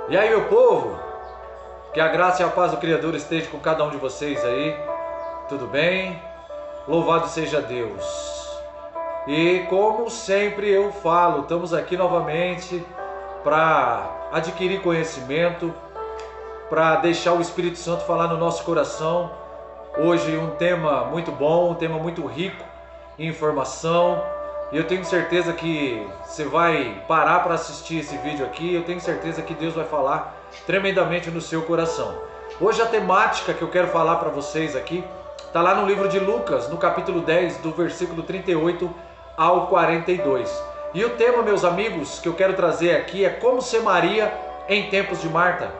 E aí, meu povo, que a graça e a paz do Criador esteja com cada um de vocês aí, tudo bem? Louvado seja Deus. E como sempre eu falo, estamos aqui novamente para adquirir conhecimento, para deixar o Espírito Santo falar no nosso coração. Hoje um tema muito bom, um tema muito rico em informação. E eu tenho certeza que você vai parar para assistir esse vídeo aqui. Eu tenho certeza que Deus vai falar tremendamente no seu coração. Hoje a temática que eu quero falar para vocês aqui está lá no livro de Lucas, no capítulo 10, do versículo 38 ao 42. E o tema, meus amigos, que eu quero trazer aqui é como ser Maria em tempos de Marta.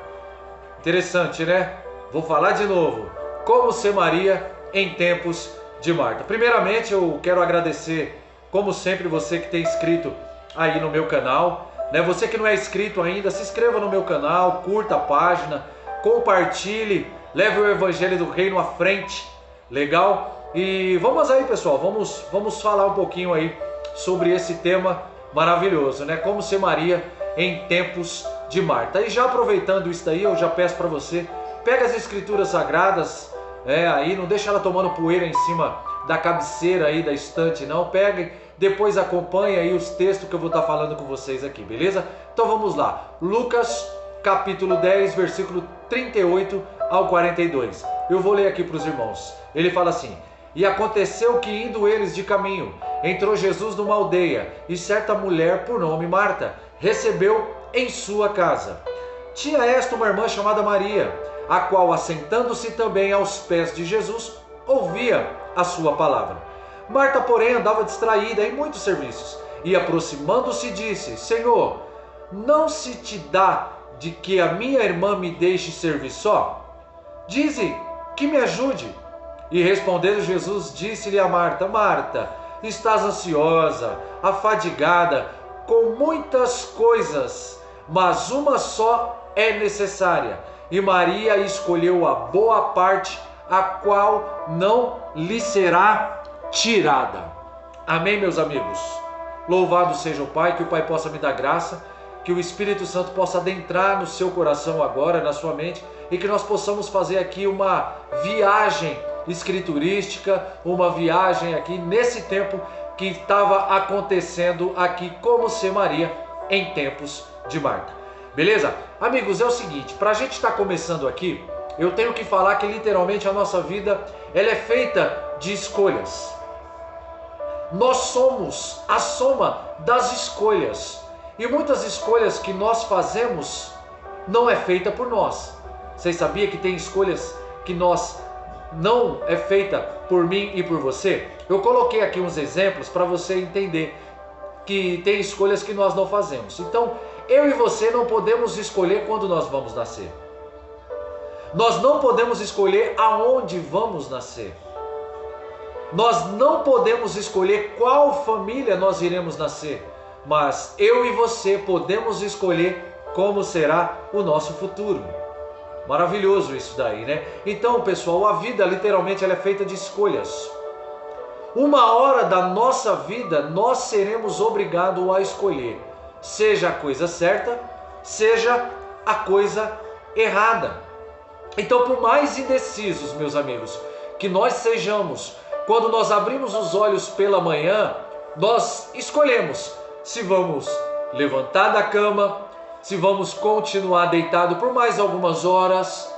Interessante, né? Vou falar de novo. Como ser Maria em tempos de Marta. Primeiramente, eu quero agradecer, como sempre, você que tem inscrito aí no meu canal, né? Você que não é inscrito ainda, se inscreva no meu canal, curta a página, compartilhe, leve o evangelho do reino à frente, legal? E vamos aí, pessoal, vamos falar um pouquinho aí sobre esse tema maravilhoso, né? Como ser Maria em tempos de Marta. E já aproveitando isso daí, eu já peço para você, pega as escrituras sagradas, aí não deixa ela tomando poeira em cima da cabeceira aí da estante, não. Pega, depois acompanha aí os textos que eu vou estar falando com vocês aqui, beleza? Então vamos lá. Lucas capítulo 10, versículo 38 ao 42. Eu vou ler aqui para os irmãos. Ele fala assim: E aconteceu que, indo eles de caminho, entrou Jesus numa aldeia, e certa mulher, por nome Marta, recebeu em sua casa. Tinha esta uma irmã chamada Maria, a qual, assentando-se também aos pés de Jesus, ouvia a sua palavra. Marta, porém, andava distraída em muitos serviços, e aproximando-se disse: Senhor, não se te dá de que a minha irmã me deixe servir só? Dize que me ajude. E respondendo Jesus, disse-lhe a Marta: Marta, estás ansiosa, afadigada com muitas coisas, mas uma só é necessária. E Maria escolheu a boa parte, a qual não lhe será tirada. Amém, meus amigos? Louvado seja o Pai, que o Pai possa me dar graça, que o Espírito Santo possa adentrar no seu coração agora, na sua mente, e que nós possamos fazer aqui uma viagem escriturística, uma viagem aqui nesse tempo que estava acontecendo aqui, como ser Maria em tempos de Marta. Beleza? Amigos, é o seguinte, para a gente estar começando aqui, eu tenho que falar que literalmente a nossa vida ela é feita de escolhas. Nós somos a soma das escolhas. E muitas escolhas que nós fazemos não é feita por nós. Vocês sabiam que tem escolhas que nós não é feita por mim e por você? Eu coloquei aqui uns exemplos para você entender que tem escolhas que nós não fazemos. Então, eu e você não podemos escolher quando nós vamos nascer. Nós não podemos escolher aonde vamos nascer. Nós não podemos escolher qual família nós iremos nascer. Mas eu e você podemos escolher como será o nosso futuro. Maravilhoso isso daí, né? Então, pessoal, a vida literalmente ela é feita de escolhas. Uma hora da nossa vida nós seremos obrigados a escolher, seja a coisa certa, seja a coisa errada. Então, por mais indecisos, meus amigos, que nós sejamos, quando nós abrimos os olhos pela manhã, nós escolhemos se vamos levantar da cama, se vamos continuar deitado por mais algumas horas.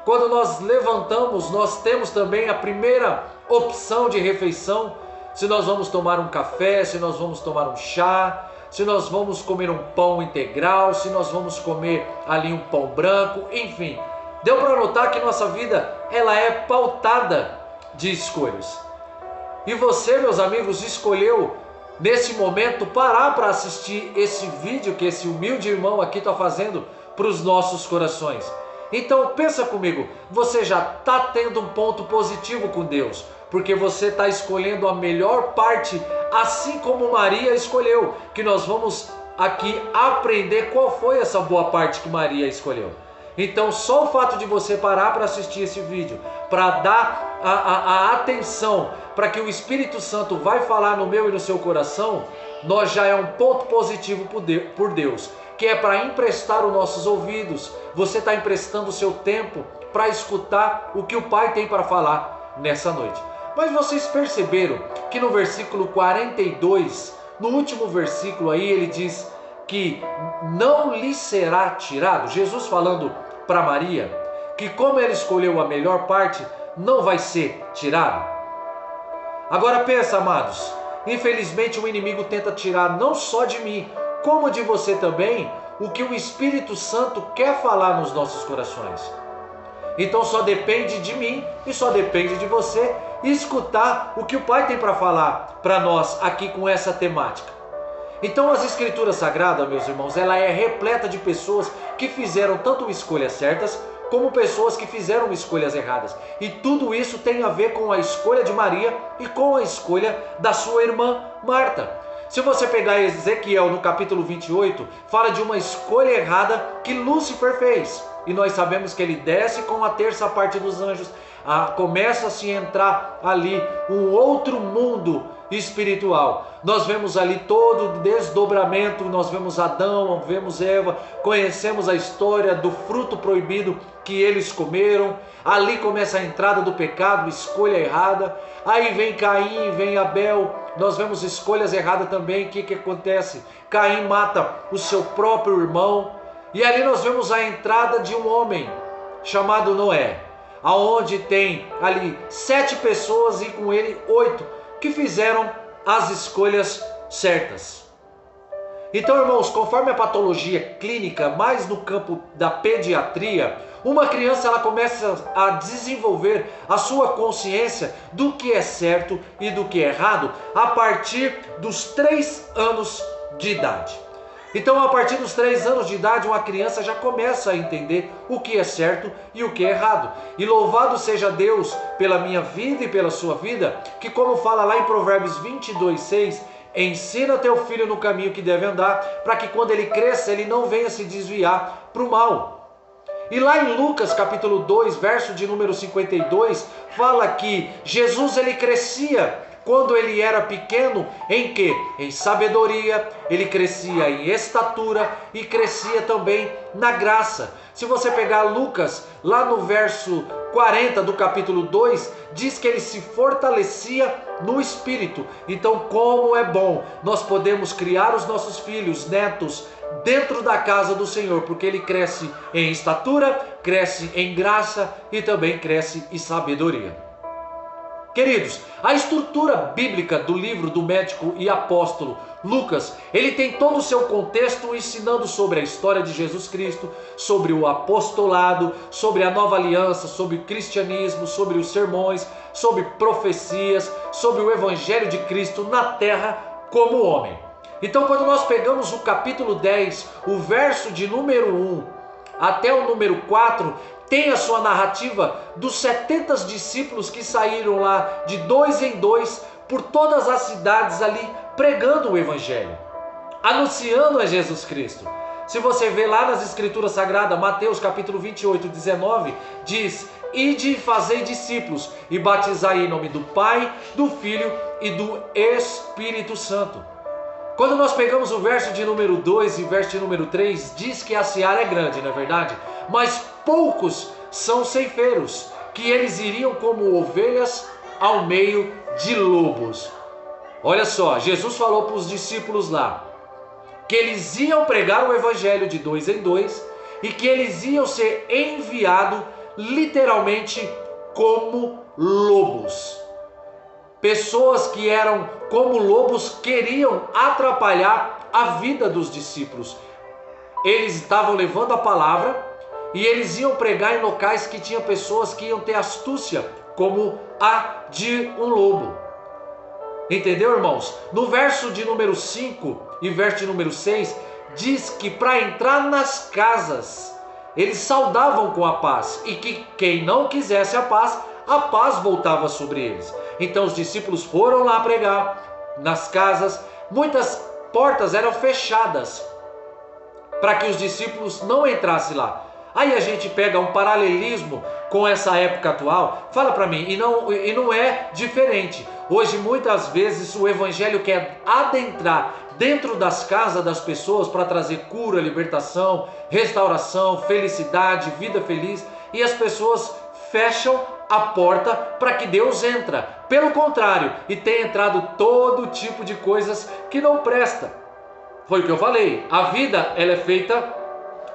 Quando nós levantamos, nós temos também a primeira opção de refeição, se nós vamos tomar um café, se nós vamos tomar um chá, se nós vamos comer um pão integral, se nós vamos comer ali um pão branco, enfim. Deu para notar que nossa vida ela é pautada de escolhas. E você, meus amigos, escolheu nesse momento parar para assistir esse vídeo que esse humilde irmão aqui está fazendo para os nossos corações. Então pensa comigo, você já está tendo um ponto positivo com Deus, porque você está escolhendo a melhor parte, assim como Maria escolheu, que nós vamos aqui aprender qual foi essa boa parte que Maria escolheu. Então só o fato de você parar para assistir esse vídeo, para dar a atenção, para que o Espírito Santo vai falar no meu e no seu coração, nós já é um ponto positivo por Deus. que é para emprestar os nossos ouvidos. Você está emprestando o seu tempo para escutar o que o Pai tem para falar nessa noite. Mas vocês perceberam que no versículo 42, no último versículo aí, ele diz que não lhe será tirado. Jesus falando para Maria que como ela escolheu a melhor parte, não vai ser tirado. Agora pensa, amados, infelizmente o inimigo tenta tirar não só de mim, como de você também, o que o Espírito Santo quer falar nos nossos corações. Então só depende de mim e só depende de você escutar o que o Pai tem para falar para nós aqui com essa temática. Então as Escrituras Sagradas, meus irmãos, ela é repleta de pessoas que fizeram tanto escolhas certas como pessoas que fizeram escolhas erradas. E tudo isso tem a ver com a escolha de Maria e com a escolha da sua irmã Marta. Se você pegar Ezequiel no capítulo 28, fala de uma escolha errada que Lúcifer fez. E nós sabemos que ele desce com a terça parte dos anjos. Começa a se entrar ali um outro mundo espiritual. Nós vemos ali todo o desdobramento, nós vemos Adão, vemos Eva, conhecemos a história do fruto proibido que eles comeram. Ali começa a entrada do pecado, escolha errada. Aí vem Caim, vem Abel, nós vemos escolhas erradas também. O que acontece? Caim mata o seu próprio irmão. E ali nós vemos a entrada de um homem chamado Noé, aonde tem ali 7 pessoas e com ele 8 que fizeram as escolhas certas. Então, irmãos, conforme a patologia clínica, mais no campo da pediatria, uma criança ela começa a desenvolver a sua consciência do que é certo e do que é errado a partir dos 3 anos de idade. Então, a partir dos 3 anos de idade, uma criança já começa a entender o que é certo e o que é errado. E louvado seja Deus pela minha vida e pela sua vida, que como fala lá em Provérbios 22:6, ensina teu filho no caminho que deve andar, para que quando ele cresça, ele não venha se desviar para o mal. E lá em Lucas capítulo 2, verso de número 52, fala que Jesus ele crescia quando ele era pequeno, em quê? Em sabedoria, ele crescia em estatura e crescia também na graça. Se você pegar Lucas, lá no verso 40 do capítulo 2, diz que ele se fortalecia no Espírito. Então, como é bom nós podemos criar os nossos filhos, netos, dentro da casa do Senhor, porque ele cresce em estatura, cresce em graça e também cresce em sabedoria. Queridos, a estrutura bíblica do livro do médico e apóstolo Lucas, ele tem todo o seu contexto ensinando sobre a história de Jesus Cristo, sobre o apostolado, sobre a nova aliança, sobre o cristianismo, sobre os sermões, sobre profecias, sobre o evangelho de Cristo na terra como homem. Então, quando nós pegamos o capítulo 10, o verso de número 1 até o número 4, tem a sua narrativa dos 70 discípulos que saíram lá de 2 em 2 por todas as cidades ali pregando o evangelho, anunciando a Jesus Cristo. Se você vê lá nas Escrituras Sagradas, Mateus capítulo 28, 19, diz: ide e fazei discípulos e batizai em nome do Pai, do Filho e do Espírito Santo. Quando nós pegamos o verso de número 2 e o verso de número 3, diz que a seara é grande, não é verdade? Mas poucos são ceifeiros, que eles iriam como ovelhas ao meio de lobos. Olha só, Jesus falou para os discípulos lá, que eles iam pregar o evangelho de 2 em 2 e que eles iam ser enviados literalmente como lobos. Pessoas que eram como lobos queriam atrapalhar a vida dos discípulos. Eles estavam levando a palavra e eles iam pregar em locais que tinham pessoas que iam ter astúcia, como a de um lobo. Entendeu, irmãos? No verso de número 5 e verso de número 6, diz que para entrar nas casas, eles saudavam com a paz, e que quem não quisesse a paz voltava sobre eles. Então os discípulos foram lá pregar nas casas, muitas portas eram fechadas para que os discípulos não entrassem lá. Aí a gente pega um paralelismo com essa época atual, fala para mim, e não é diferente. Hoje muitas vezes o evangelho quer adentrar dentro das casas das pessoas para trazer cura, libertação, restauração, felicidade, vida feliz, e as pessoas fecham a porta para que Deus entra. Pelo contrário, e tem entrado todo tipo de coisas que não presta. Foi o que eu falei, a vida ela é feita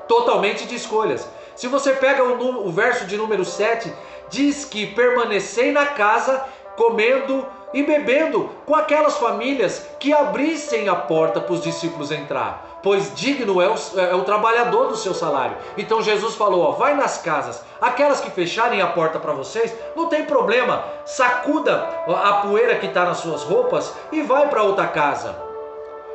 totalmente de escolhas. Se você pega o verso de número 7, diz que permanecei na casa, comendo e bebendo com aquelas famílias que abrissem a porta para os discípulos entrar, pois digno é o trabalhador do seu salário. Então Jesus falou, vai nas casas, aquelas que fecharem a porta para vocês, não tem problema, sacuda a poeira que está nas suas roupas e vai para outra casa.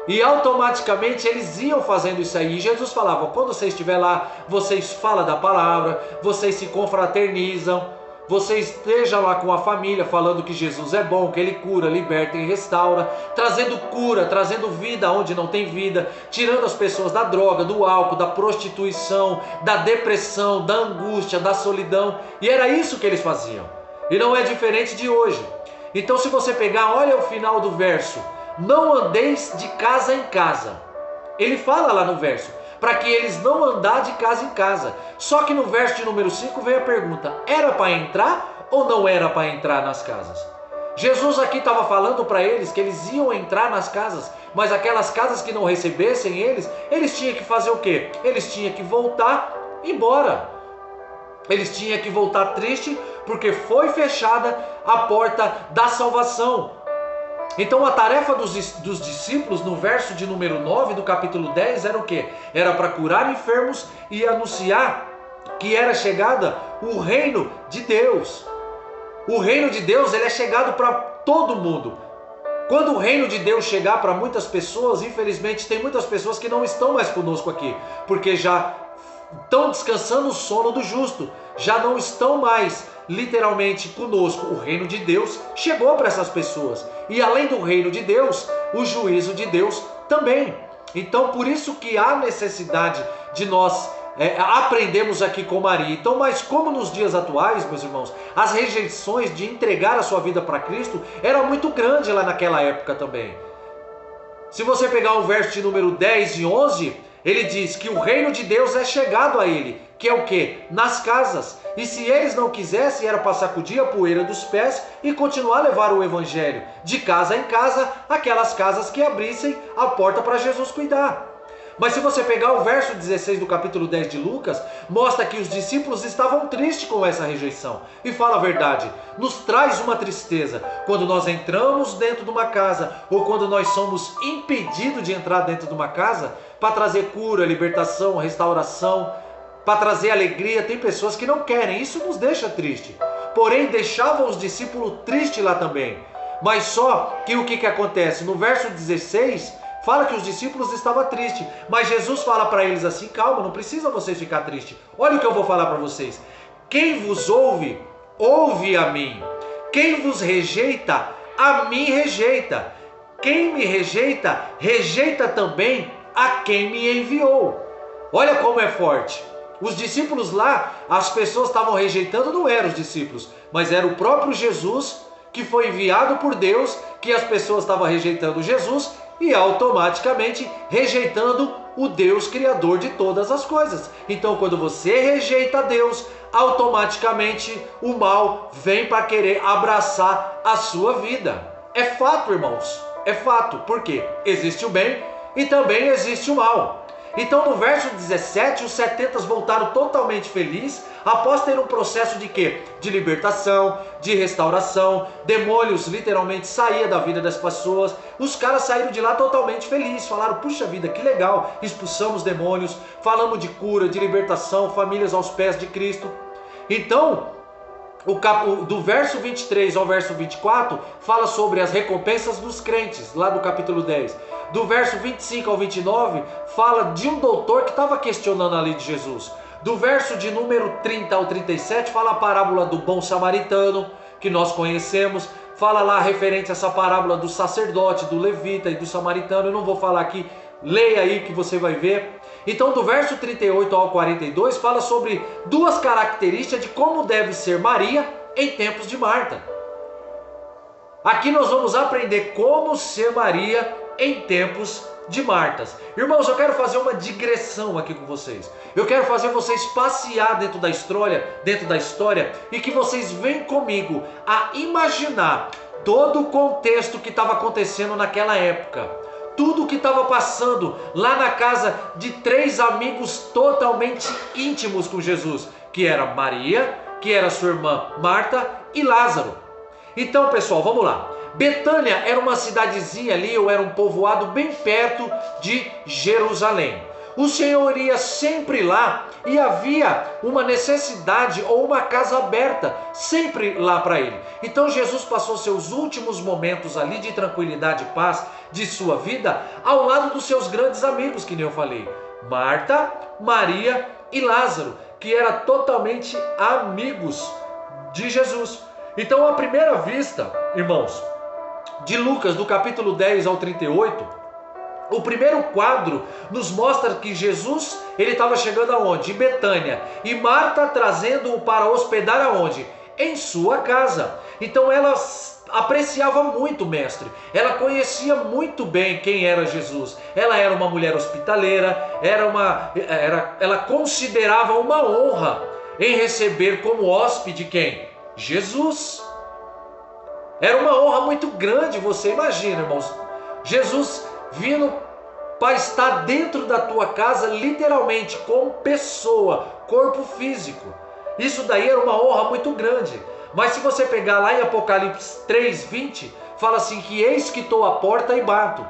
E automaticamente eles iam fazendo isso aí. E Jesus falava, quando você estiver lá, vocês falam da palavra, vocês se confraternizam, vocês estejam lá com a família falando que Jesus é bom, que Ele cura, liberta e restaura, trazendo cura, trazendo vida onde não tem vida, tirando as pessoas da droga, do álcool, da prostituição, da depressão, da angústia, da solidão. E era isso que eles faziam. E não é diferente de hoje. Então se você pegar, olha o final do verso, não andeis de casa em casa. Ele fala lá no verso, para que eles não andar de casa em casa. Só que no verso de número 5 vem a pergunta, era para entrar ou não era para entrar nas casas? Jesus aqui estava falando para eles que eles iam entrar nas casas, mas aquelas casas que não recebessem eles tinham que fazer o quê? Eles tinham que voltar embora. Eles tinham que voltar triste porque foi fechada a porta da salvação. Então a tarefa dos discípulos no verso de número 9 do capítulo 10 era o quê? Era para curar enfermos e anunciar que era chegada o reino de Deus. O reino de Deus ele é chegado para todo mundo. Quando o reino de Deus chegar para muitas pessoas, infelizmente tem muitas pessoas que não estão mais conosco aqui, porque já estão descansando o sono do justo, já não estão mais literalmente conosco. O reino de Deus chegou para essas pessoas, e além do reino de Deus, o juízo de Deus também. Então por isso que há necessidade de nós aprendemos aqui com Maria. Então, mas como nos dias atuais, meus irmãos, as rejeições de entregar a sua vida para Cristo era muito grande lá naquela época também. Se você pegar o verso de número 10 e 11, ele diz que o reino de Deus é chegado a ele, que é o quê? Nas casas. E se eles não quisessem, era para sacudir a poeira dos pés e continuar a levar o evangelho de casa em casa, aquelas casas que abrissem a porta para Jesus cuidar. Mas se você pegar o verso 16 do capítulo 10 de Lucas, mostra que os discípulos estavam tristes com essa rejeição. E fala a verdade, nos traz uma tristeza quando nós entramos dentro de uma casa, ou quando nós somos impedidos de entrar dentro de uma casa, para trazer cura, libertação, restauração, para trazer alegria. Tem pessoas que não querem, isso nos deixa triste. Porém, deixava os discípulos tristes lá também. Mas só que o que acontece? No verso 16... fala que os discípulos estavam tristes, mas Jesus fala para eles assim, calma, não precisa vocês ficar tristes. Olha o que eu vou falar para vocês. Quem vos ouve, ouve a mim. Quem vos rejeita, a mim rejeita. Quem me rejeita, rejeita também a quem me enviou. Olha como é forte. Os discípulos lá, as pessoas estavam rejeitando, não eram os discípulos, mas era o próprio Jesus que foi enviado por Deus, que as pessoas estavam rejeitando Jesus e automaticamente rejeitando o Deus criador de todas as coisas. Então quando você rejeita Deus, automaticamente o mal vem para querer abraçar a sua vida. É fato, irmãos, é fato. Por quê? Existe o bem e também existe o mal. Então no verso 17, os 70 voltaram totalmente felizes, após ter um processo de quê? De libertação, de restauração, demônios literalmente saíam da vida das pessoas, os caras saíram de lá totalmente felizes, falaram, puxa vida, que legal, expulsamos demônios, falamos de cura, de libertação, famílias aos pés de Cristo. Então, do verso 23 ao verso 24, fala sobre as recompensas dos crentes, lá do capítulo 10. Do verso 25 ao 29, fala de um doutor que estava questionando a lei de Jesus. Do verso de número 30 ao 37, fala a parábola do bom samaritano, que nós conhecemos. Fala lá referente a essa parábola do sacerdote, do levita e do samaritano. Eu não vou falar aqui, leia aí que você vai ver. Então do verso 38 ao 42, fala sobre duas características de como deve ser Maria em tempos de Marta. Aqui nós vamos aprender como ser Maria em tempos de Martas. Irmãos, eu quero fazer uma digressão aqui com vocês. Eu quero fazer vocês passear dentro da história e que vocês venham comigo a imaginar todo o contexto que estava acontecendo naquela época. Tudo o que estava passando lá na casa de 3 amigos totalmente íntimos com Jesus, que era Maria, que era sua irmã Marta e Lázaro. Então, pessoal, vamos lá. Betânia era uma cidadezinha ali, ou era um povoado bem perto de Jerusalém. O Senhor ia sempre lá e havia uma necessidade ou uma casa aberta sempre lá para ele. Então Jesus passou seus últimos momentos ali de tranquilidade e paz de sua vida ao lado dos seus grandes amigos, que nem eu falei, Marta, Maria e Lázaro, que eram totalmente amigos de Jesus. Então, à primeira vista, irmãos, de Lucas, do capítulo 10 ao 38, o primeiro quadro nos mostra que Jesus, ele estava chegando aonde? Em Betânia. E Marta trazendo-o para hospedar aonde? Em sua casa. Então ela apreciava muito o mestre. Ela conhecia muito bem quem era Jesus. Ela era uma mulher hospitaleira, ela considerava uma honra em receber como hóspede quem? Jesus. Era uma honra muito grande, você imagina, irmãos. Jesus vindo para estar dentro da tua casa, literalmente, como pessoa, corpo físico. Isso daí era uma honra muito grande. Mas se você pegar lá em Apocalipse 3:20, fala assim que eis que estou à porta e bato.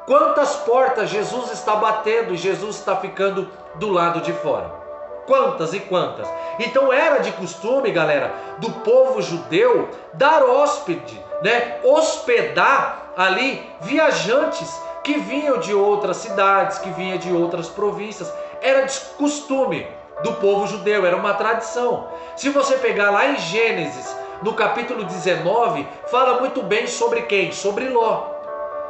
Quantas portas Jesus está batendo e Jesus está ficando do lado de fora? Quantas e quantas? Então era de costume, galera, do povo judeu dar hóspede, hospedar ali viajantes que vinham de outras cidades, que vinham de outras províncias. Era de costume do povo judeu, era uma tradição. Se você pegar lá em Gênesis, no capítulo 19, fala muito bem sobre quem? Sobre Ló.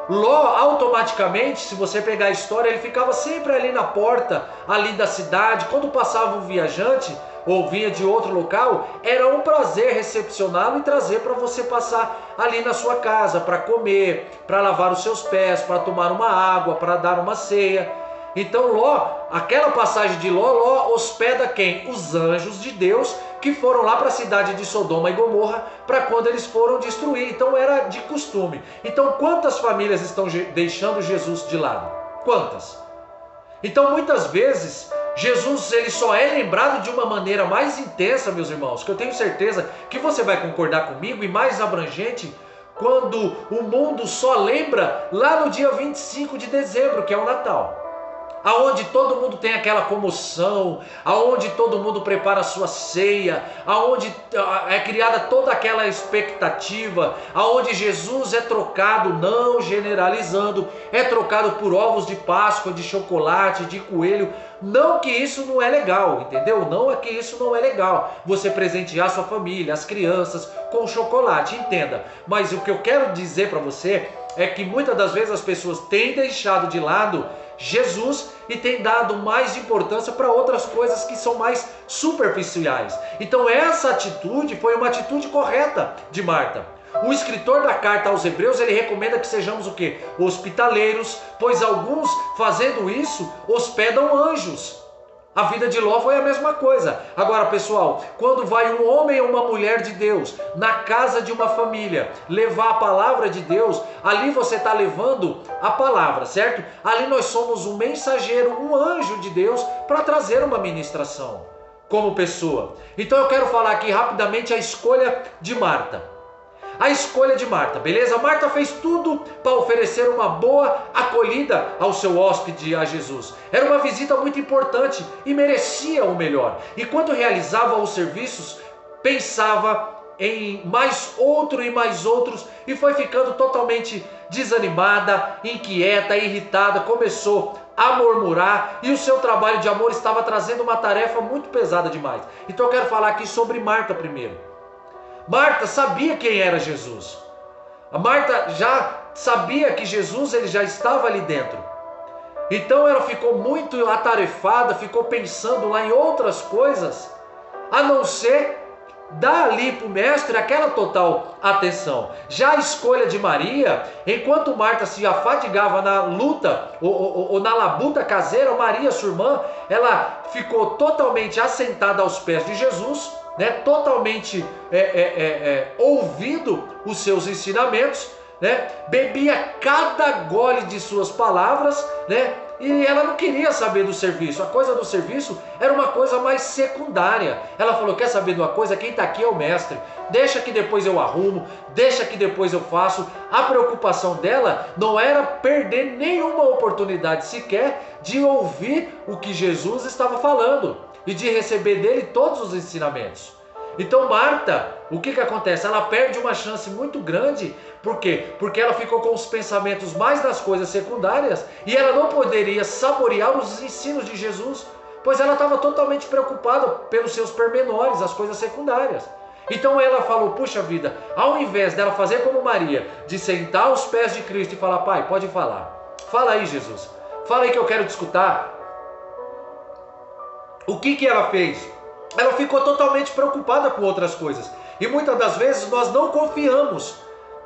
Ló, automaticamente, se você pegar a história, ele ficava sempre ali na porta, ali da cidade. Quando passava um viajante ou vinha de outro local, era um prazer recepcioná-lo e trazer para você passar ali na sua casa, para comer, para lavar os seus pés, para tomar uma água, para dar uma ceia. Então Ló, aquela passagem de Ló hospeda quem? Os anjos de Deus que foram lá para a cidade de Sodoma e Gomorra para quando eles foram destruir. Então era de costume. Então quantas famílias estão deixando Jesus de lado? Quantas? Então muitas vezes Jesus ele só é lembrado de uma maneira mais intensa, meus irmãos, que eu tenho certeza que você vai concordar comigo, e mais abrangente, quando o mundo só lembra lá no dia 25 de dezembro, que é o Natal. Aonde todo mundo tem aquela comoção, aonde todo mundo prepara a sua ceia, aonde é criada toda aquela expectativa, aonde Jesus é trocado, não generalizando, é trocado por ovos de Páscoa, de chocolate, de coelho. Não que isso não é legal, entendeu? Não é que isso não é legal, você presentear sua família, as crianças com chocolate, entenda. Mas o que eu quero dizer para você é que muitas das vezes as pessoas têm deixado de lado Jesus e tem dado mais importância para outras coisas que são mais superficiais. Então essa atitude foi uma atitude correta de Marta. O escritor da carta aos Hebreus, ele recomenda que sejamos o quê? Hospitaleiros, pois alguns fazendo isso hospedam anjos. A vida de Ló foi a mesma coisa. Agora, pessoal, quando vai um homem ou uma mulher de Deus na casa de uma família levar a palavra de Deus, ali você está levando a palavra, certo? Ali nós somos um mensageiro, um anjo de Deus para trazer uma ministração como pessoa. Então eu quero falar aqui rapidamente a escolha de Marta. A escolha de Marta, beleza? Marta fez tudo para oferecer uma boa acolhida ao seu hóspede, a Jesus. Era uma visita muito importante e merecia o melhor. E quando realizava os serviços, pensava em mais outro e mais outros e foi ficando totalmente desanimada, inquieta, irritada, começou a murmurar e o seu trabalho de amor estava trazendo uma tarefa muito pesada demais. Então eu quero falar aqui sobre Marta primeiro. Marta sabia quem era Jesus. A Marta já sabia que Jesus ele já estava ali dentro. Então ela ficou muito atarefada, ficou pensando lá em outras coisas, a não ser dá ali para o mestre aquela total atenção. Já a escolha de Maria, enquanto Marta se afadigava na luta ou na labuta caseira, Maria, sua irmã, ela ficou totalmente assentada aos pés de Jesus, né? Totalmente ouvindo os seus ensinamentos, né? Bebia cada gole de suas palavras, né? E ela não queria saber do serviço. A coisa do serviço era uma coisa mais secundária. Ela falou, quer saber de uma coisa? Quem está aqui é o mestre. Deixa que depois eu arrumo, deixa que depois eu faço. A preocupação dela não era perder nenhuma oportunidade sequer de ouvir o que Jesus estava falando e de receber dele todos os ensinamentos. Então Marta, o que acontece? Ela perde uma chance muito grande. Por quê? Porque ela ficou com os pensamentos mais nas coisas secundárias e ela não poderia saborear os ensinos de Jesus, pois ela estava totalmente preocupada pelos seus pormenores, as coisas secundárias. Então ela falou, puxa vida, ao invés dela fazer como Maria, de sentar aos pés de Cristo e falar, pai, pode falar. Fala aí, Jesus. Fala aí que eu quero te escutar. O que ela fez? Ela ficou totalmente preocupada com outras coisas. E muitas das vezes nós não confiamos,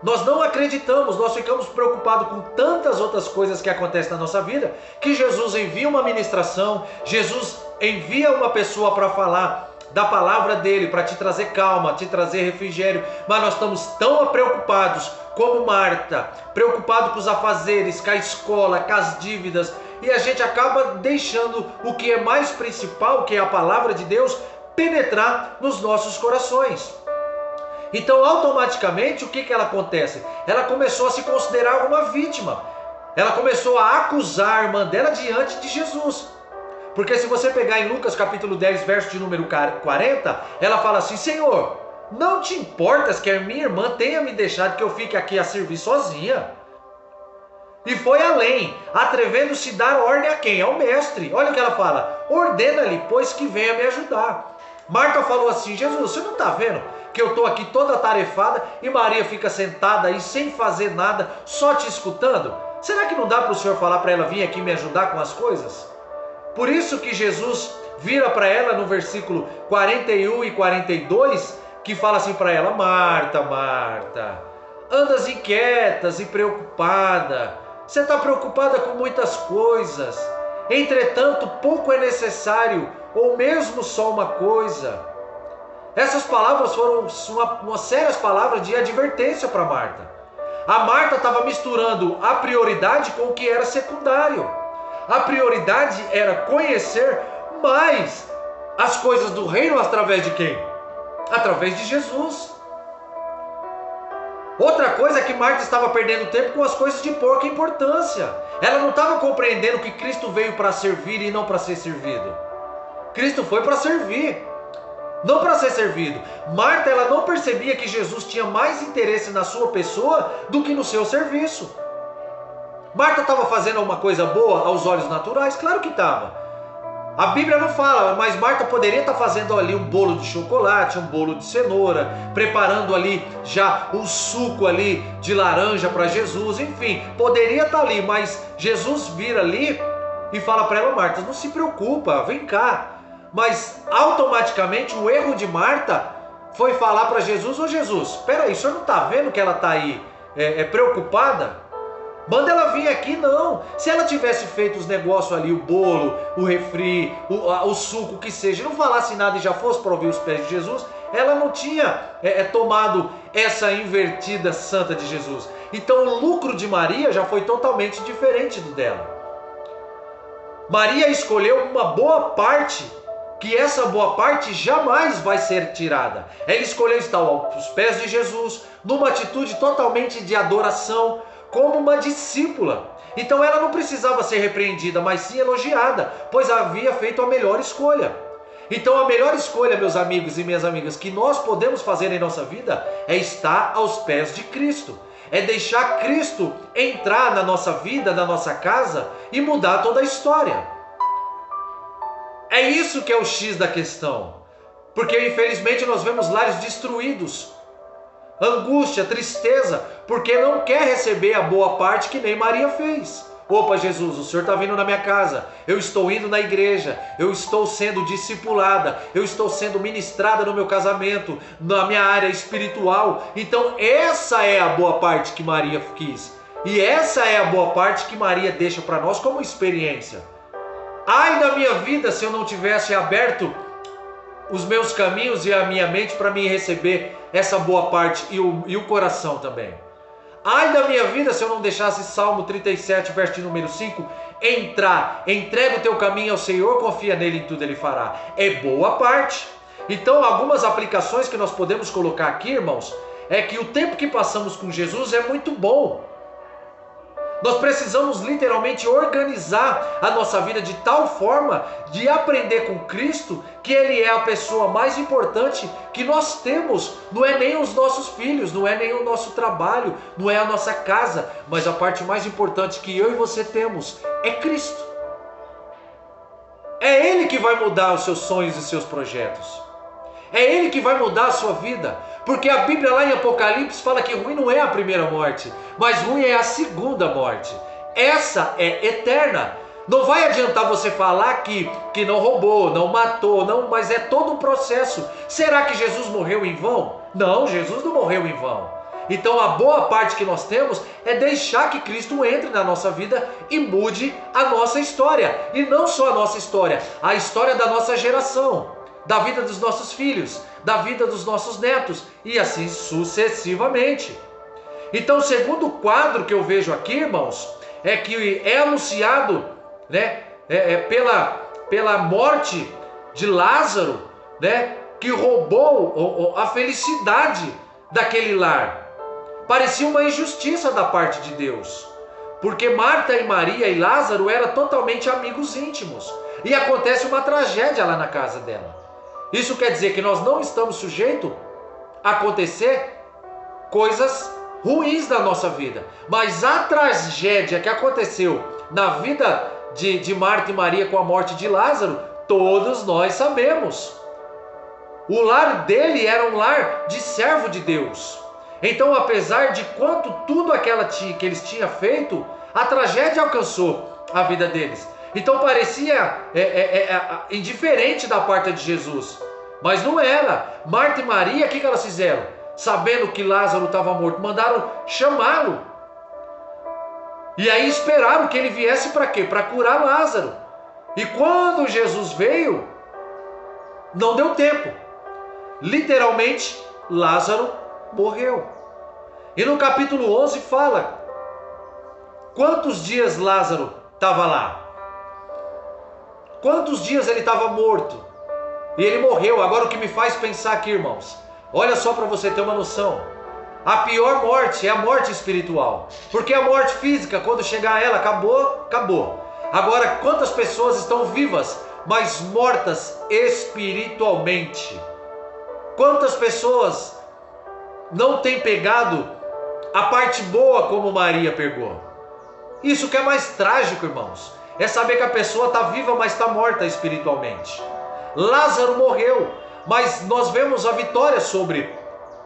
nós não acreditamos, nós ficamos preocupados com tantas outras coisas que acontecem na nossa vida, que Jesus envia uma ministração, Jesus envia uma pessoa para falar da palavra dele, para te trazer calma, te trazer refrigério, mas nós estamos tão preocupados como Marta, preocupados com os afazeres, com a escola, com as dívidas, e a gente acaba deixando o que é mais principal, que é a palavra de Deus, penetrar nos nossos corações. Então automaticamente o que ela acontece? Ela começou a se considerar uma vítima, ela começou a acusar a irmã dela diante de Jesus. Porque se você pegar em Lucas capítulo 10, verso de número 40, ela fala assim, Senhor, não te importas que a minha irmã tenha me deixado que eu fique aqui a servir sozinha? E foi além, atrevendo-se dar ordem a quem? Ao mestre. Olha o que ela fala, ordena-lhe, pois que venha me ajudar. Marta falou assim, Jesus, você não está vendo que eu estou aqui toda atarefada e Maria fica sentada aí sem fazer nada, só te escutando? Será que não dá para o Senhor falar para ela vir aqui me ajudar com as coisas? Por isso que Jesus vira para ela no versículo 41 e 42, que fala assim para ela, Marta, Marta, andas inquietas e preocupada, você está preocupada com muitas coisas, entretanto pouco é necessário, ou mesmo só uma coisa. Essas palavras foram uma sérias palavras de advertência para Marta. A Marta estava misturando a prioridade com o que era secundário. A prioridade era conhecer mais as coisas do reino através de quem? Através de Jesus. Outra coisa é que Marta estava perdendo tempo com as coisas de pouca importância. Ela não estava compreendendo que Cristo veio para servir e não para ser servido. Cristo foi para servir, não para ser servido. Marta, ela não percebia que Jesus tinha mais interesse na sua pessoa do que no seu serviço. Marta estava fazendo uma coisa boa aos olhos naturais? Claro que estava. A Bíblia não fala, mas Marta poderia estar fazendo ali um bolo de chocolate, um bolo de cenoura, preparando ali já um suco ali de laranja para Jesus, enfim, poderia estar ali, mas Jesus vira ali e fala para ela, Marta, não se preocupa, vem cá. Mas automaticamente o erro de Marta foi falar para Jesus, ô Jesus, espera aí, o senhor não está vendo que ela está aí preocupada? Manda ela vir aqui, não. Se ela tivesse feito os negócios ali, o bolo, o refri, o suco, o que seja, não falasse nada e já fosse para ouvir os pés de Jesus, ela não tinha tomado essa invertida santa de Jesus. Então o lucro de Maria já foi totalmente diferente do dela. Maria escolheu uma boa parte, que essa boa parte jamais vai ser tirada. Ela escolheu estar aos pés de Jesus, numa atitude totalmente de adoração, como uma discípula. Então ela não precisava ser repreendida, mas sim elogiada, pois havia feito a melhor escolha. Então a melhor escolha, meus amigos e minhas amigas, que nós podemos fazer em nossa vida é estar aos pés de Cristo. É deixar Cristo entrar na nossa vida, na nossa casa e mudar toda a história. É isso que é o X da questão. Porque infelizmente nós vemos lares destruídos, angústia, tristeza, porque não quer receber a boa parte que nem Maria fez. Opa, Jesus, o Senhor está vindo na minha casa, eu estou indo na igreja, eu estou sendo discipulada, eu estou sendo ministrada no meu casamento, na minha área espiritual. Então essa é a boa parte que Maria quis. E essa é a boa parte que Maria deixa para nós como experiência. Ai da minha vida se eu não tivesse aberto os meus caminhos e a minha mente para me receber essa boa parte e o coração também. Ai da minha vida se eu não deixasse Salmo 37, verso de número 5, entrar, entrega o teu caminho ao Senhor, confia nele, em tudo ele fará. É boa parte. Então algumas aplicações que nós podemos colocar aqui, irmãos, é que o tempo que passamos com Jesus é muito bom. Nós precisamos literalmente organizar a nossa vida de tal forma de aprender com Cristo que Ele é a pessoa mais importante que nós temos. Não é nem os nossos filhos, não é nem o nosso trabalho, não é a nossa casa, mas a parte mais importante que eu e você temos é Cristo. É Ele que vai mudar os seus sonhos e seus projetos. É Ele que vai mudar a sua vida. Porque a Bíblia lá em Apocalipse fala que ruim não é a primeira morte, mas ruim é a segunda morte. Essa é eterna. Não vai adiantar você falar que não roubou, não matou, não, mas é todo um processo. Será que Jesus morreu em vão? Não, Jesus não morreu em vão. Então a boa parte que nós temos é deixar que Cristo entre na nossa vida e mude a nossa história. E não só a nossa história, a história da nossa geração, da vida dos nossos filhos, da vida dos nossos netos e assim sucessivamente. Então o segundo quadro que eu vejo aqui, irmãos, é que é anunciado, né, pela morte de Lázaro, né, que roubou a felicidade daquele lar. Parecia uma injustiça da parte de Deus, porque Marta e Maria e Lázaro eram totalmente amigos íntimos e acontece uma tragédia lá na casa dela. Isso quer dizer que nós não estamos sujeitos a acontecer coisas ruins na nossa vida. Mas a tragédia que aconteceu na vida de Marta e Maria com a morte de Lázaro, todos nós sabemos. O lar dele era um lar de servo de Deus. Então, apesar de quanto tudo que eles tinham feito, a tragédia alcançou a vida deles. Então parecia indiferente da parte de Jesus, mas não era. Marta e Maria, o que elas fizeram? Sabendo que Lázaro estava morto, mandaram chamá-lo. E aí esperaram que ele viesse para quê? Para curar Lázaro. E quando Jesus veio, não deu tempo. Literalmente, Lázaro morreu. E no capítulo 11 fala quantos dias Lázaro estava lá. Quantos dias ele estava morto? E ele morreu. Agora o que me faz pensar aqui, irmãos, olha só para você ter uma noção. A pior morte é a morte espiritual. Porque a morte física, quando chegar a ela, acabou, acabou. Agora, quantas pessoas estão vivas, mas mortas espiritualmente? Quantas pessoas não têm pegado a parte boa como Maria pegou? Isso que é mais trágico, irmãos. É saber que a pessoa está viva, mas está morta espiritualmente. Lázaro morreu, mas nós vemos a vitória sobre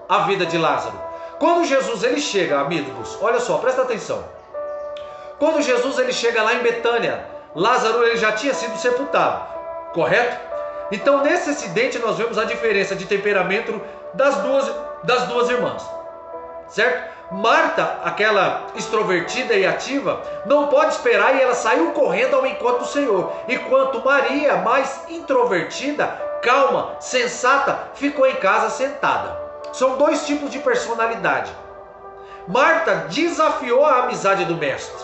a vida de Lázaro. Quando Jesus ele chega, amigos, olha só, presta atenção. Quando Jesus ele chega lá em Betânia, Lázaro ele já tinha sido sepultado, correto? Então nesse acidente nós vemos a diferença de temperamento das duas irmãs, certo? Marta, aquela extrovertida e ativa, não pode esperar e ela saiu correndo ao encontro do Senhor. Enquanto Maria, mais introvertida, calma, sensata, ficou em casa sentada. São dois tipos de personalidade. Marta desafiou a amizade do mestre.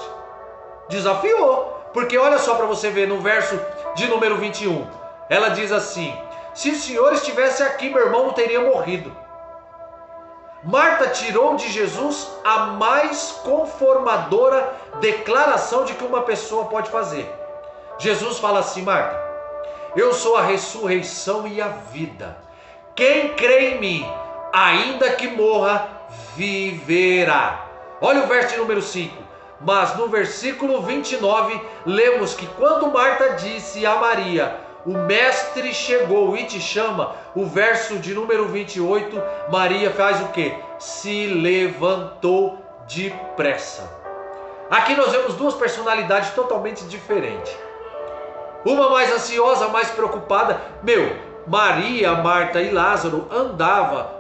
Desafiou, porque olha só para você ver no verso de número 21. Ela diz assim: se o Senhor estivesse aqui, meu irmão não teria morrido. Marta tirou de Jesus a mais conformadora declaração de que uma pessoa pode fazer. Jesus fala assim: Marta, eu sou a ressurreição e a vida. Quem crê em mim, ainda que morra, viverá. Olha o verso de número 5. Mas no versículo 29, lemos que quando Marta disse a Maria: o mestre chegou e te chama, o verso de número 28, Maria faz o quê? Se levantou depressa. Aqui nós vemos duas personalidades totalmente diferentes. Uma mais ansiosa, mais preocupada. Maria, Marta e Lázaro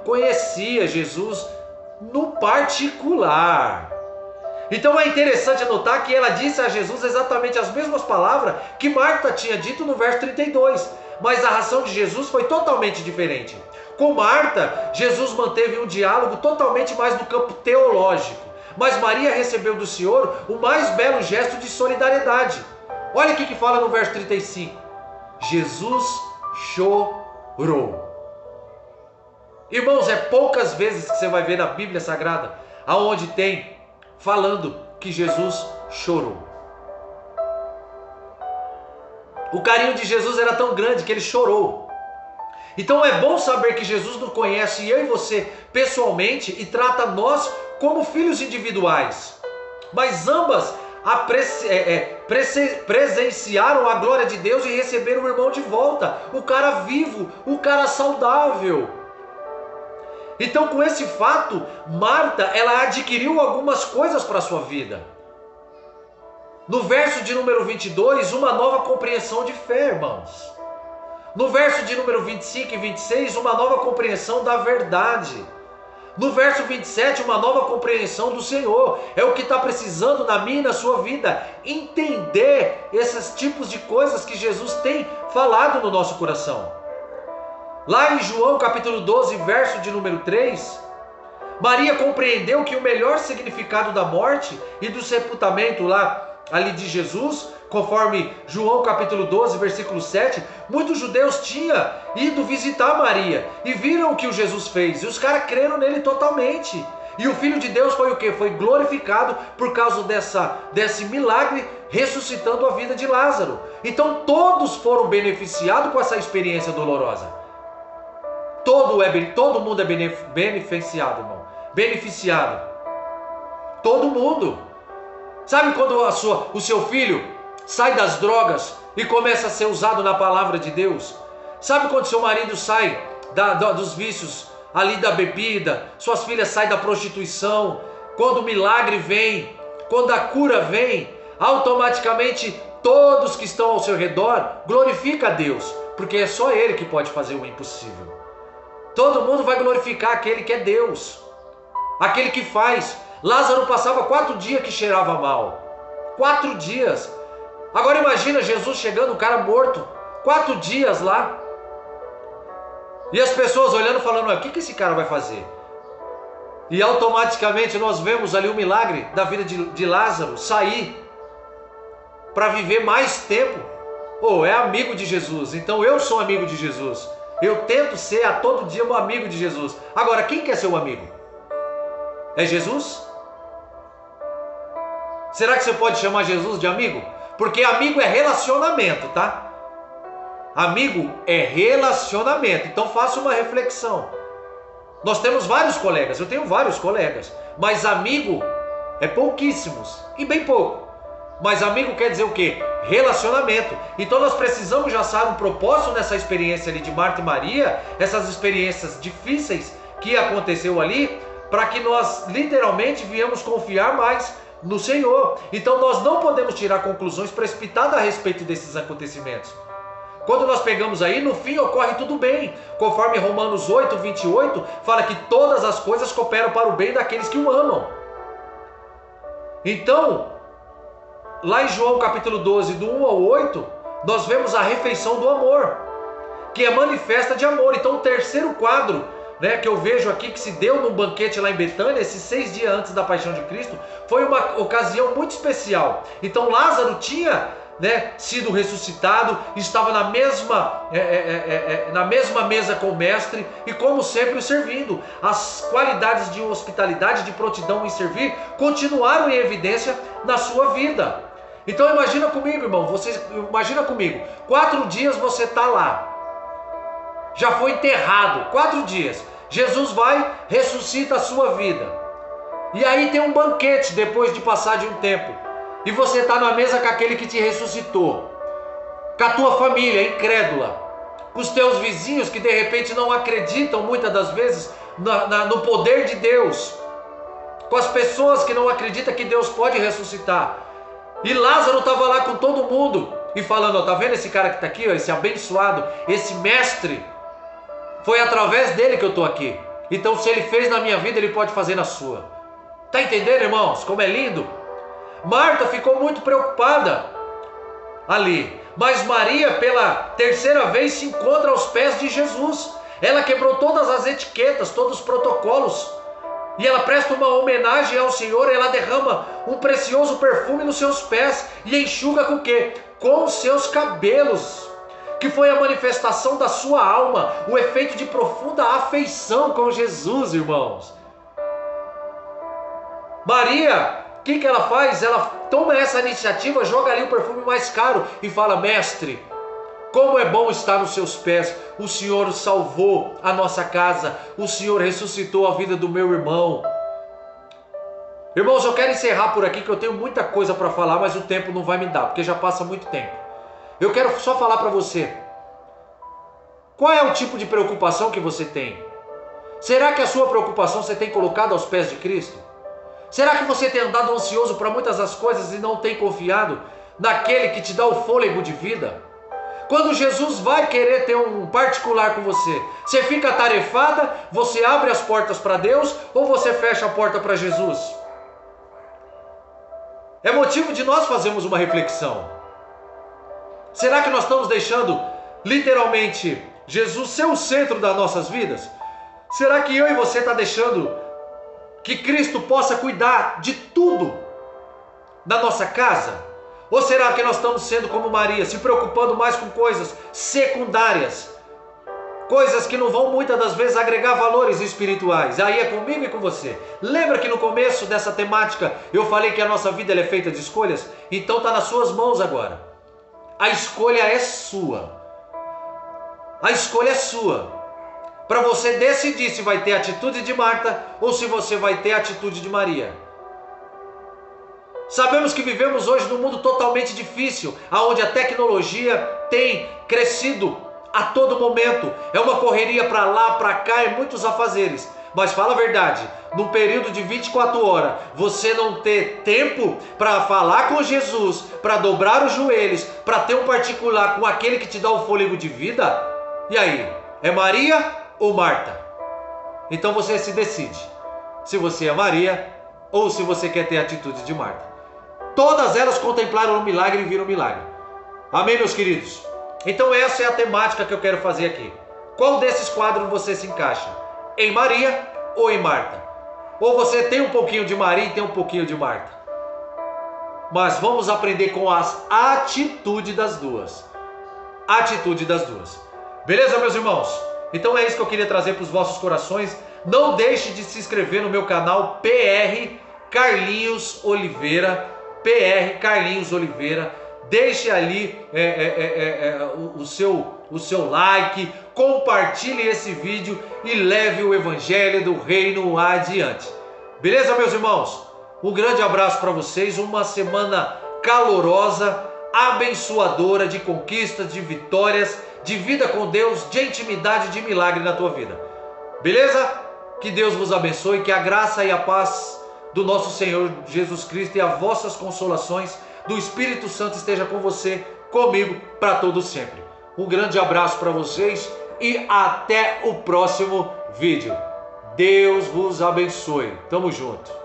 conhecia Jesus no particular. Então é interessante notar que ela disse a Jesus exatamente as mesmas palavras que Marta tinha dito no verso 32. Mas a reação de Jesus foi totalmente diferente. Com Marta, Jesus manteve um diálogo totalmente mais no campo teológico. Mas Maria recebeu do Senhor o mais belo gesto de solidariedade. Olha o que fala no verso 35. Jesus chorou. Irmãos, é poucas vezes que você vai ver na Bíblia Sagrada aonde tem falando que Jesus chorou. O carinho de Jesus era tão grande que ele chorou. Então é bom saber que Jesus nos conhece, eu e você, pessoalmente, e trata nós como filhos individuais. Mas ambas presenciaram a glória de Deus e receberam o irmão de volta, o cara vivo, o cara saudável. Então, com esse fato, Marta, ela adquiriu algumas coisas para a sua vida. No verso de número 22, uma nova compreensão de fé, irmãos. No verso de número 25 e 26, uma nova compreensão da verdade. No verso 27, uma nova compreensão do Senhor. É o que está precisando na minha e na sua vida. Entender esses tipos de coisas que Jesus tem falado no nosso coração. Lá em João capítulo 12, verso de número 3, Maria compreendeu que o melhor significado da morte e do sepultamento ali de Jesus, conforme João capítulo 12, versículo 7, muitos judeus tinham ido visitar Maria e viram o que o Jesus fez, e os caras creram nele totalmente. E o Filho de Deus foi o quê? Foi glorificado por causa desse milagre, ressuscitando a vida de Lázaro. Então todos foram beneficiados com essa experiência dolorosa. Todo mundo é beneficiado, irmão. Beneficiado. Todo mundo. Sabe quando o seu filho sai das drogas e começa a ser usado na palavra de Deus? Sabe quando seu marido sai dos vícios ali da bebida? Suas filhas saem da prostituição? Quando o milagre vem, quando a cura vem, automaticamente todos que estão ao seu redor glorificam a Deus, porque é só Ele que pode fazer o impossível. Todo mundo vai glorificar aquele que é Deus, aquele que faz. Lázaro passava 4 dias que cheirava mal. 4 dias. Agora imagina Jesus chegando, um cara morto, 4 dias lá. E as pessoas olhando, falando, o que esse cara vai fazer? E automaticamente nós vemos ali o milagre da vida de Lázaro sair para viver mais tempo. É amigo de Jesus, então eu sou amigo de Jesus. Eu tento ser a todo dia um amigo de Jesus. Agora, quem quer ser um amigo? É Jesus? Será que você pode chamar Jesus de amigo? Porque amigo é relacionamento, tá? Amigo é relacionamento. Então faça uma reflexão. Nós temos vários colegas, eu tenho vários colegas, mas amigo é pouquíssimos e bem pouco. Mas amigo quer dizer o quê? Relacionamento. Então nós precisamos já achar um propósito nessa experiência ali de Marta e Maria, essas experiências difíceis que aconteceu ali, para que nós literalmente viemos confiar mais no Senhor. Então nós não podemos tirar conclusões precipitadas a respeito desses acontecimentos. Quando nós pegamos aí, no fim ocorre tudo bem, conforme Romanos 8, 28, fala que todas as coisas cooperam para o bem daqueles que o amam. Então, lá em João capítulo 12, do 1 ao 8, nós vemos a refeição do amor, que é manifesta de amor. Então o terceiro quadro, que eu vejo aqui, que se deu num banquete lá em Betânia, esses 6 dias antes da paixão de Cristo, foi uma ocasião muito especial. Então Lázaro tinha sido ressuscitado, estava na mesma mesa com o mestre, e como sempre o servindo. As qualidades de hospitalidade, de prontidão em servir, continuaram em evidência na sua vida. Então imagina comigo, irmão, imagina comigo, 4 dias você está lá, já foi enterrado, 4 dias, Jesus vai, ressuscita a sua vida, e aí tem um banquete depois de passar de um tempo, e você está na mesa com aquele que te ressuscitou, com a tua família incrédula, com os teus vizinhos que de repente não acreditam muitas das vezes no poder de Deus, com as pessoas que não acreditam que Deus pode ressuscitar. E Lázaro estava lá com todo mundo e falando, ó, tá vendo esse cara que está aqui, ó, esse abençoado, esse mestre, foi através dele que eu estou aqui. Então se ele fez na minha vida, ele pode fazer na sua. Tá entendendo, irmãos, como é lindo? Marta ficou muito preocupada ali, mas Maria pela terceira vez se encontra aos pés de Jesus. Ela quebrou todas as etiquetas, todos os protocolos, e ela presta uma homenagem ao Senhor. Ela derrama um precioso perfume nos seus pés e enxuga com o quê? Com os seus cabelos, que foi a manifestação da sua alma, o efeito de profunda afeição com Jesus, irmãos. Maria, o que ela faz? Ela toma essa iniciativa, joga ali o perfume mais caro e fala, mestre, como é bom estar nos seus pés, o Senhor salvou a nossa casa, o Senhor ressuscitou a vida do meu irmão. Irmãos, eu quero encerrar por aqui, que eu tenho muita coisa para falar, mas o tempo não vai me dar, porque já passa muito tempo. Eu quero só falar para você, qual é o tipo de preocupação que você tem? Será que a sua preocupação você tem colocado aos pés de Cristo? Será que você tem andado ansioso para muitas das coisas e não tem confiado naquele que te dá o fôlego de vida? Quando Jesus vai querer ter um particular com você, você fica atarefada, você abre as portas para Deus ou você fecha a porta para Jesus? É motivo de nós fazermos uma reflexão. Será que nós estamos deixando literalmente Jesus ser o centro das nossas vidas? Será que eu e você está deixando que Cristo possa cuidar de tudo na nossa casa? Ou será que nós estamos sendo como Maria, se preocupando mais com coisas secundárias, coisas que não vão muitas das vezes agregar valores espirituais? Aí é comigo e com você. Lembra que no começo dessa temática eu falei que a nossa vida ela é feita de escolhas? Então está nas suas mãos agora. A escolha é sua. A escolha é sua. Para você decidir se vai ter a atitude de Marta ou se você vai ter a atitude de Maria. Sabemos que vivemos hoje num mundo totalmente difícil, onde a tecnologia tem crescido a todo momento. É uma correria para lá, para cá e muitos afazeres. Mas fala a verdade, num período de 24 horas, você não ter tempo para falar com Jesus, para dobrar os joelhos, para ter um particular com aquele que te dá o fôlego de vida? E aí, é Maria ou Marta? Então você se decide, se você é Maria ou se você quer ter a atitude de Marta. Todas elas contemplaram o milagre e viram o milagre. Amém, meus queridos? Então essa é a temática que eu quero fazer aqui. Qual desses quadros você se encaixa? Em Maria ou em Marta? Ou você tem um pouquinho de Maria e tem um pouquinho de Marta? Mas vamos aprender com as atitudes das duas. Atitude das duas. Beleza, meus irmãos? Então é isso que eu queria trazer para os vossos corações. Não deixe de se inscrever no meu canal PR Carlinhos Oliveira. PR Carlinhos Oliveira. Deixe ali o seu like, compartilhe esse vídeo e leve o evangelho do reino adiante. Beleza, meus irmãos? Um grande abraço para vocês, uma semana calorosa, abençoadora, de conquistas, de vitórias, de vida com Deus, de intimidade, de milagre na tua vida. Beleza? Que Deus vos abençoe, que a graça e a paz do nosso Senhor Jesus Cristo e as vossas consolações do Espírito Santo esteja com você, comigo, para todos sempre. Um grande abraço para vocês e até o próximo vídeo. Deus vos abençoe. Tamo junto.